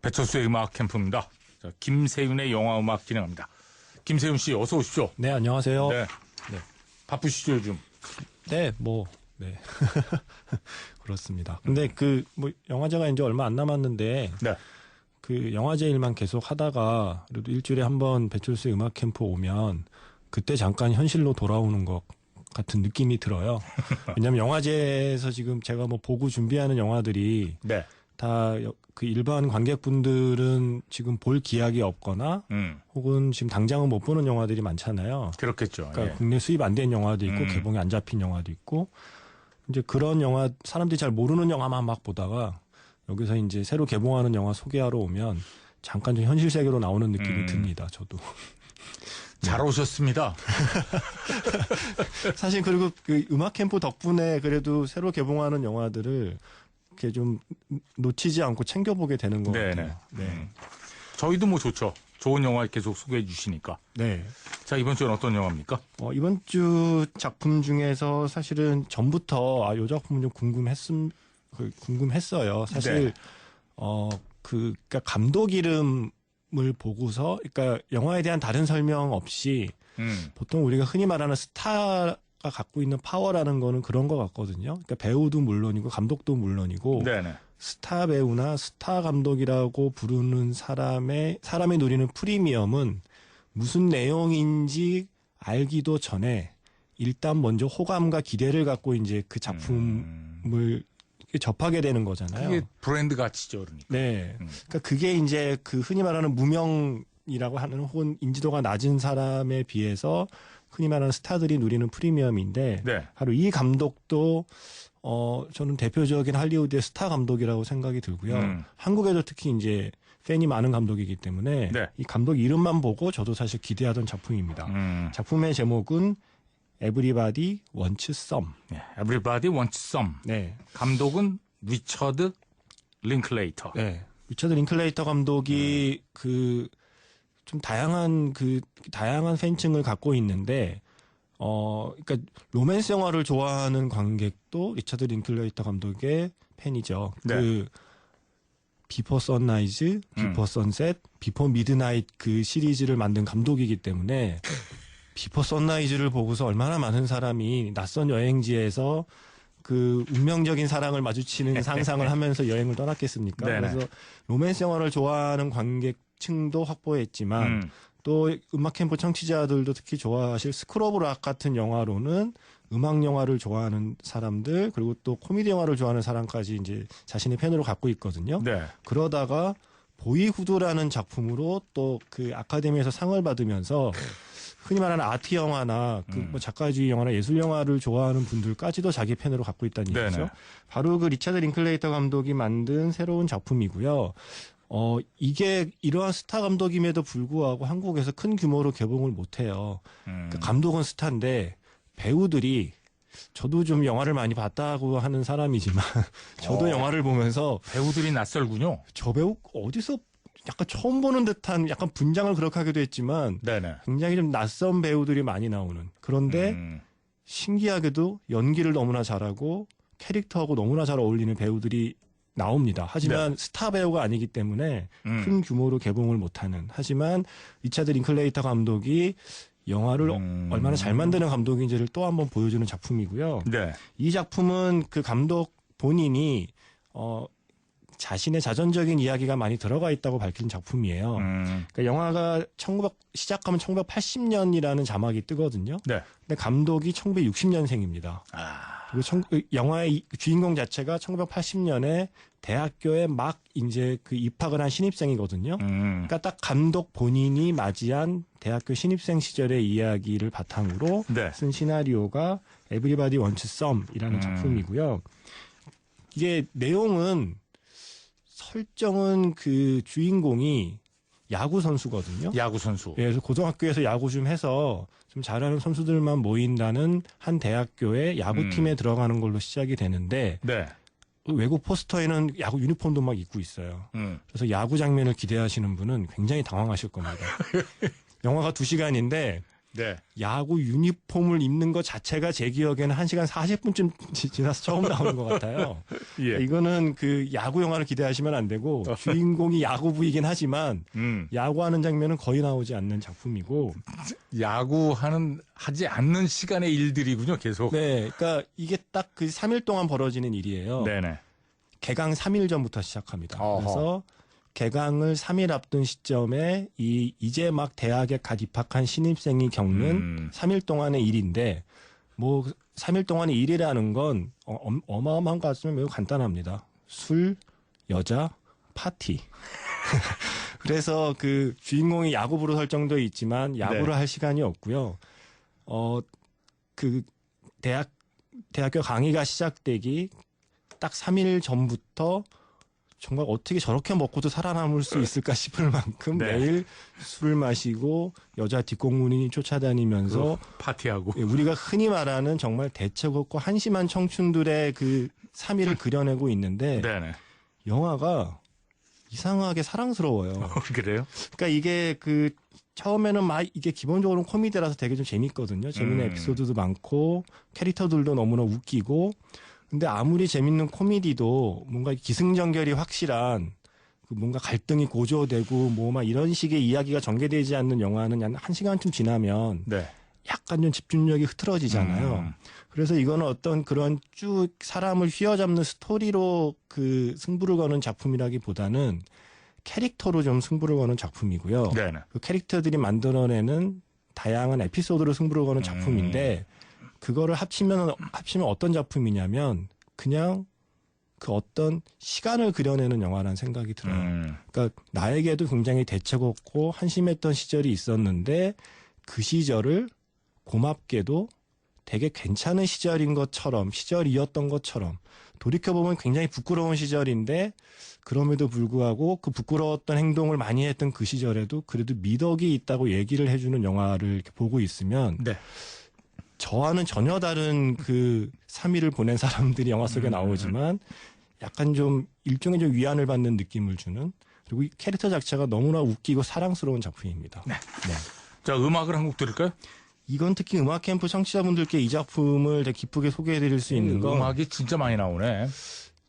배철수의 음악 캠프입니다. 자, 김세윤의 영화 음악 진행합니다. 김세윤 씨 어서 오십시오. 네, 안녕하세요. 네. 바쁘시죠 요즘? 네. 그렇습니다. 근데 영화제가 이제 얼마 안 남았는데 네. 그 영화제 일만 계속 하다가 그래도 일주일에 한 번 배철수의 음악 캠프 오면 그때 잠깐 현실로 돌아오는 것 같은 느낌이 들어요. 왜냐하면 영화제에서 지금 제가 보고 준비하는 영화들이 네. 다 그 일반 관객분들은 지금 볼 기약이 없거나 혹은 지금 당장은 못 보는 영화들이 많잖아요. 그렇겠죠. 그러니까 예. 국내 수입 안 된 영화도 있고 개봉이 안 잡힌 영화도 있고 이제 그런 영화 사람들이 잘 모르는 영화만 막 보다가 여기서 이제 새로 개봉하는 영화 소개하러 오면 잠깐 좀 현실 세계로 나오는 느낌이 듭니다. 저도. 잘 오셨습니다. 사실 그리고 그 음악 캠프 덕분에 그래도 새로 개봉하는 영화들을 이렇게 좀 놓치지 않고 챙겨보게 되는 것 같아요. 네. 저희도 좋죠. 좋은 영화 계속 소개해 주시니까. 네. 자, 이번 주는 어떤 영화입니까? 이번 주 작품 중에서 사실은 전부터 이 작품은 좀 궁금했어요. 사실 네. 그러니까 감독 이름을 보고서 그러니까 영화에 대한 다른 설명 없이 보통 우리가 흔히 말하는 스타가 갖고 있는 파워라는 거는 그런 것 같거든요. 그러니까 배우도 물론이고 감독도 물론이고 네네. 스타 배우나 스타 감독이라고 부르는 사람이 누리는 프리미엄은 무슨 내용인지 알기도 전에 일단 먼저 호감과 기대를 갖고 이제 그 작품을 접하게 되는 거잖아요. 그게 브랜드 가치죠, 그러니까. 네. 그러니까 그게 이제 그 흔히 말하는 무명이라고 하는 혹은 인지도가 낮은 사람에 비해서 흔히 말하는 스타들이 누리는 프리미엄인데 네. 바로 이 감독도 저는 대표적인 할리우드의 스타 감독이라고 생각이 들고요. 한국에도 특히 이제 팬이 많은 감독이기 때문에 네. 이 감독 이름만 보고 저도 사실 기대하던 작품입니다. 작품의 제목은 Everybody Wants Some. 네. Everybody Wants Some. 네. 감독은 리처드 링클레이터. 네. 리처드 링클레이터 감독이 좀 다양한 팬층을 갖고 있는데 그러니까 로맨스 영화를 좋아하는 관객도 리처드 링클레이터 감독의 팬이죠. 네. 비포 선라이즈, 비포 선셋, 비포 미드나잇 그 시리즈를 만든 감독이기 때문에 비포 선라이즈를 보고서 얼마나 많은 사람이 낯선 여행지에서 그 운명적인 사랑을 마주치는 상상을 하면서 여행을 떠났겠습니까? 네네. 그래서 로맨스 영화를 좋아하는 관객층도 확보했지만 또 음악 캠프 청취자들도 특히 좋아하실 스쿨 오브 락 같은 영화로는 음악 영화를 좋아하는 사람들 그리고 또 코미디 영화를 좋아하는 사람까지 이제 자신의 팬으로 갖고 있거든요. 네. 그러다가 보이후드라는 작품으로 또 그 아카데미에서 상을 받으면서 흔히 말하는 아트 영화나 작가주의 영화나 예술 영화를 좋아하는 분들까지도 자기 팬으로 갖고 있다는 얘기죠. 네네. 바로 그 리차드 링클레이터 감독이 만든 새로운 작품이고요. 이게 이러한 스타 감독임에도 불구하고 한국에서 큰 규모로 개봉을 못해요. 그러니까 감독은 스타인데 배우들이 저도 좀 영화를 많이 봤다고 하는 사람이지만 저도 영화를 보면서 배우들이 낯설군요. 저 배우 어디서 약간 처음 보는 듯한 약간 분장을 그렇게 하기도 했지만 네네. 굉장히 좀 낯선 배우들이 많이 나오는 그런데 신기하게도 연기를 너무나 잘하고 캐릭터하고 너무나 잘 어울리는 배우들이 나옵니다. 하지만 스타 배우가 아니기 때문에 큰 규모로 개봉을 못하는 하지만 리차드 링클레이터 감독이 영화를 얼마나 잘 만드는 감독인지를 또 한번 보여주는 작품이고요. 네. 이 작품은 그 감독 본인이 자신의 자전적인 이야기가 많이 들어가 있다고 밝힌 작품이에요. 그러니까 영화가 시작하면 1980년이라는 자막이 뜨거든요. 네. 근데 감독이 1960년생입니다. 그리고 영화의 주인공 자체가 1980년에 대학교에 막 이제 그 입학을 한 신입생이거든요. 그러니까 딱 감독 본인이 맞이한 대학교 신입생 시절의 이야기를 바탕으로 네. 쓴 시나리오가 Everybody Wants Some이라는 작품이고요. 이게 내용은 설정은 그 주인공이 야구 선수거든요. 야구 선수. 예, 그래서 고등학교에서 야구 좀 해서 좀 잘하는 선수들만 모인다는 한 대학교의 야구팀에 들어가는 걸로 시작이 되는데 네. 외국 포스터에는 야구 유니폼도 막 입고 있어요. 그래서 야구 장면을 기대하시는 분은 굉장히 당황하실 겁니다. 영화가 2시간인데 네. 야구 유니폼을 입는 것 자체가 제 기억에는 1시간 40분쯤 지나서 처음 나오는 것 같아요. 예. 이거는 그 야구 영화를 기대하시면 안 되고 주인공이 야구부이긴 하지만 야구하는 장면은 거의 나오지 않는 작품이고 하지 않는 시간의 일들이군요, 계속. 네, 그러니까 이게 딱 그 3일 동안 벌어지는 일이에요. 네네. 개강 3일 전부터 시작합니다. 어허. 그래서 개강을 3일 앞둔 시점에 이제 막 대학에 갓 입학한 신입생이 겪는 3일 동안의 일인데 뭐 3일 동안의 일이라는 건 어마어마한 것 같으면 매우 간단합니다. 술, 여자, 파티. 그래서 그 주인공이 야구부로 설정되어 있지만 야구를 할 시간이 없고요. 그 대학교 강의가 시작되기 딱 3일 전부터 정말 어떻게 저렇게 먹고도 살아남을 수 있을까 싶을 만큼 네. 매일 술을 마시고 여자 뒷공문이 쫓아다니면서 파티하고. 우리가 흔히 말하는 정말 대책 없고 한심한 청춘들의 그 3일을 그려내고 있는데 네네. 영화가 이상하게 사랑스러워요. 그래요? 그러니까 이게 그 처음에는 막 이게 기본적으로 코미디라서 되게 좀 재밌거든요. 재밌는 에피소드도 많고 캐릭터들도 너무나 웃기고 근데 아무리 재밌는 코미디도 뭔가 기승전결이 확실한 그 뭔가 갈등이 고조되고 뭐 막 이런 식의 이야기가 전개되지 않는 영화는 한 시간쯤 지나면 네. 약간 좀 집중력이 흐트러지잖아요. 그래서 이거는 어떤 그런 쭉 사람을 휘어잡는 스토리로 그 승부를 거는 작품이라기보다는 캐릭터로 좀 승부를 거는 작품이고요. 네네. 그 캐릭터들이 만들어내는 다양한 에피소드로 승부를 거는 작품인데 그거를 합치면 어떤 작품이냐면 그냥 그 어떤 시간을 그려내는 영화라는 생각이 들어요. 그러니까 나에게도 굉장히 대책 없고 한심했던 시절이 있었는데 그 시절을 고맙게도 되게 괜찮은 시절이었던 것처럼 돌이켜보면 굉장히 부끄러운 시절인데 그럼에도 불구하고 그 부끄러웠던 행동을 많이 했던 그 시절에도 그래도 미덕이 있다고 얘기를 해주는 영화를 이렇게 보고 있으면 네. 저와는 전혀 다른 그 3일을 보낸 사람들이 영화 속에 나오지만 약간 좀 일종의 좀 위안을 받는 느낌을 주는 그리고 이 캐릭터 자체가 너무나 웃기고 사랑스러운 작품입니다. 네. 네. 자, 음악을 한 곡 들을까요? 이건 특히 음악 캠프 청취자분들께 이 작품을 되게 기쁘게 소개해드릴 수 있는 건 음악이 진짜 많이 나오네.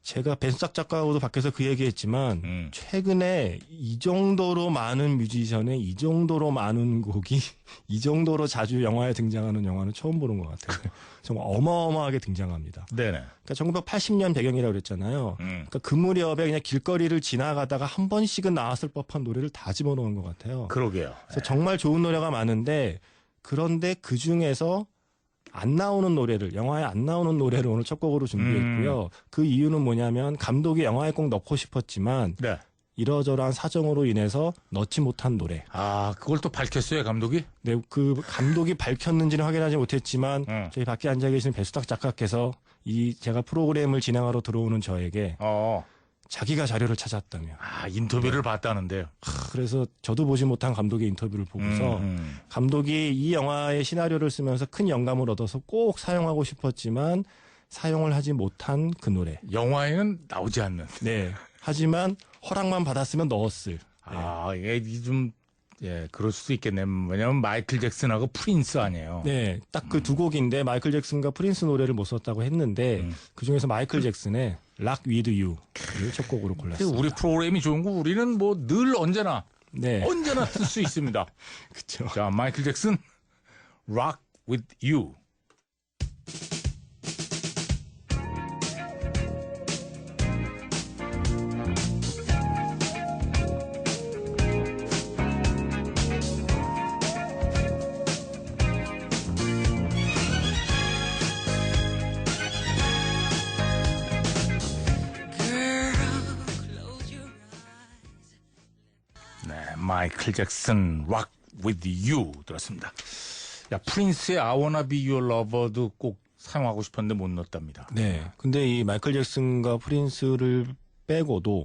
제가 벤수작 작가하고도 밖에서 그 얘기했지만 최근에 이 정도로 많은 뮤지션의 이 정도로 많은 곡이 이 정도로 자주 영화에 등장하는 영화는 처음 보는 것 같아요. 정말 어마어마하게 등장합니다. 네네. 그러니까 1980년 배경이라고 그랬잖아요. 그러니까 그 무렵에 그냥 길거리를 지나가다가 한 번씩은 나왔을 법한 노래를 다 집어넣은 것 같아요. 그러게요. 그래서 정말 좋은 노래가 많은데 그런데 그 중에서 안 나오는 노래를 영화에 안 나오는 노래를 오늘 첫 곡으로 준비했고요. 그 이유는 뭐냐면 감독이 영화에 꼭 넣고 싶었지만 네. 이러저러한 사정으로 인해서 넣지 못한 노래. 아, 그걸 또 밝혔어요, 감독이? 네, 그 감독이 밝혔는지는 확인하지 못했지만 저희 밖에 앉아 계시는 배수탁 작가께서 이 제가 프로그램을 진행하러 들어오는 저에게 자기가 자료를 찾았다며. 아, 인터뷰를 봤다는데요. 그래서 저도 보지 못한 감독의 인터뷰를 보고서 감독이 이 영화의 시나리오를 쓰면서 큰 영감을 얻어서 꼭 사용하고 싶었지만 사용을 하지 못한 그 노래. 영화에는 나오지 않는. 네. 하지만 허락만 받았으면 넣었을. 아, 이게 좀, 예, 그럴 수도 있겠네. 왜냐면 마이클 잭슨하고 프린스 아니에요. 네. 딱 그 두 곡인데 마이클 잭슨과 프린스 노래를 못 썼다고 했는데 그중에서 마이클 잭슨의 Rock With You를 첫 곡으로 골랐습니다. 우리 프로그램이 좋은 거 우리는 뭐 늘 언제나 쓸 수 있습니다. 그렇죠. 자, 마이클 잭슨 Rock With You. 마이클 잭슨 Rock With You 들었습니다. 야, 프린스의 I Wanna Be Your Lover도 꼭 사용하고 싶었는데 못 넣었답니다. 네. 근데 이 마이클 잭슨과 프린스를 빼고도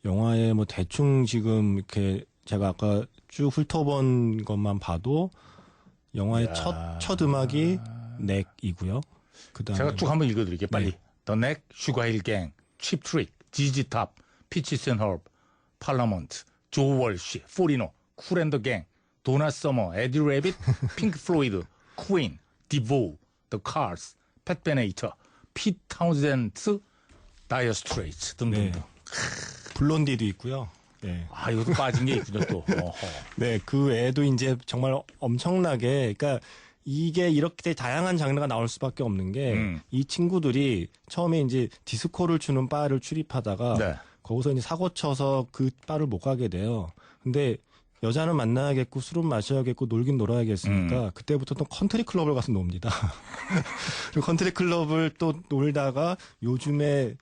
영화에 뭐 대충 지금 이렇게 제가 아까 쭉 훑어본 것만 봐도 영화의 첫 음악이 넥이고요. 그다음에 제가 쭉 한번 읽어드릴게요. 빨리. 네. The Neck, Sugar Hill Gang, Cheap Trick, ZZ Top, Peaches and Herb, Parliament, 조 월시, 포리노, 쿨 앤더 갱, 도나 서머, 에디 레빗, 핑크 플로이드, 퀸, 디보, 더 카스, 팻 베네이터, 핏 타운센드, 다이어 스트레이츠 등등등. 네. 블론디도 있고요. 네. 아, 이것도 빠진 게 있군요, 또. 어허. 네, 그 외에도 이제 정말 엄청나게, 그러니까 이게 이렇게 다양한 장르가 나올 수밖에 없는 게 이 친구들이 처음에 이제 디스코를 추는 바를 출입하다가 네. 거기서 이제 사고 쳐서 그 바를 못 가게 돼요. 근데 여자는 만나야겠고 술은 마셔야겠고 놀긴 놀아야겠으니까 그때부터 또 컨트리 클럽을 가서 놉니다. 그리고 컨트리 클럽을 또 놀다가 요즘의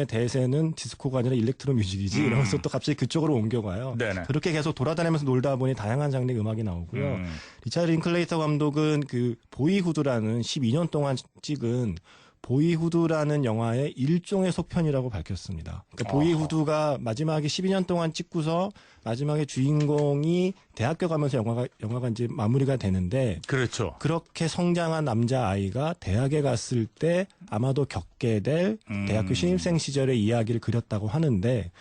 대세는 디스코가 아니라 일렉트로 뮤직이지 이러면서 또 갑자기 그쪽으로 옮겨가요. 네네. 그렇게 계속 돌아다니면서 놀다 보니 다양한 장르의 음악이 나오고요. 리차드 링클레이터 감독은 그 보이후드라는 12년 동안 찍은 보이후드라는 영화의 일종의 속편이라고 밝혔습니다. 그러니까 보이후드가 마지막에 12년 동안 찍고서 마지막에 주인공이 대학교 가면서 영화가 이제 마무리가 되는데 그렇죠. 그렇게 성장한 남자아이가 대학에 갔을 때 아마도 겪게 될 대학교 신입생 시절의 이야기를 그렸다고 하는데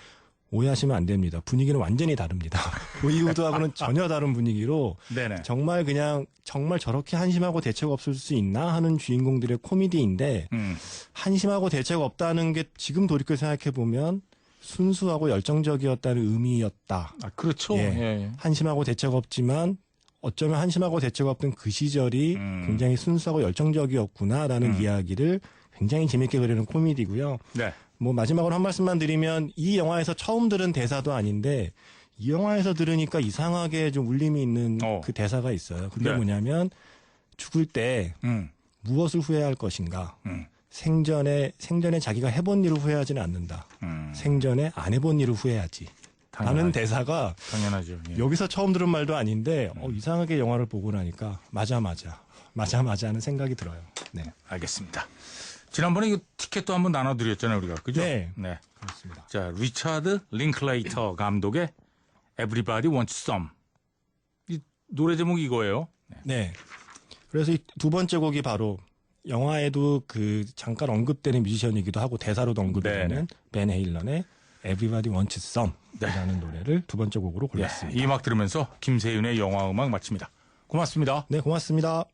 오해하시면 안 됩니다. 분위기는 완전히 다릅니다. 보이후드하고는 전혀 다른 분위기로 네네. 정말 저렇게 한심하고 대책 없을 수 있나 하는 주인공들의 코미디인데 한심하고 대책 없다는 게 지금 돌이켜 생각해 보면 순수하고 열정적이었다는 의미였다. 아, 그렇죠. 예. 예. 한심하고 대책 없지만 어쩌면 한심하고 대책 없던 그 시절이 굉장히 순수하고 열정적이었구나라는 이야기를 굉장히 재밌게 그리는 코미디고요. 네. 뭐 마지막으로 한 말씀만 드리면 이 영화에서 처음 들은 대사도 아닌데 이 영화에서 들으니까 이상하게 좀 울림이 있는 그 대사가 있어요. 그게 네. 뭐냐면 죽을 때 무엇을 후회할 것인가? 생전에 자기가 해본 일을 후회하지는 않는다. 생전에 안 해본 일을 후회하지. 라는 대사가 당연하죠. 예. 여기서 처음 들은 말도 아닌데 이상하게 영화를 보고 나니까 맞아 하는 생각이 들어요. 네. 알겠습니다. 지난번에 이거 티켓도 한번 나눠드렸잖아요, 우리가. 그죠? 네. 네. 그렇습니다. 자, 리차드 링클레이터 감독의 Everybody Wants Some. 이 노래 제목이 이거예요. 네. 네. 그래서 이 두 번째 곡이 바로 영화에도 그 잠깐 언급되는 뮤지션이기도 하고 대사로도 언급되는 벤 헤일런의 Everybody Wants Some이라는 노래를 두 번째 곡으로 골랐습니다. 이 음악 들으면서 김세윤의 영화 음악 마칩니다. 고맙습니다. 네, 고맙습니다.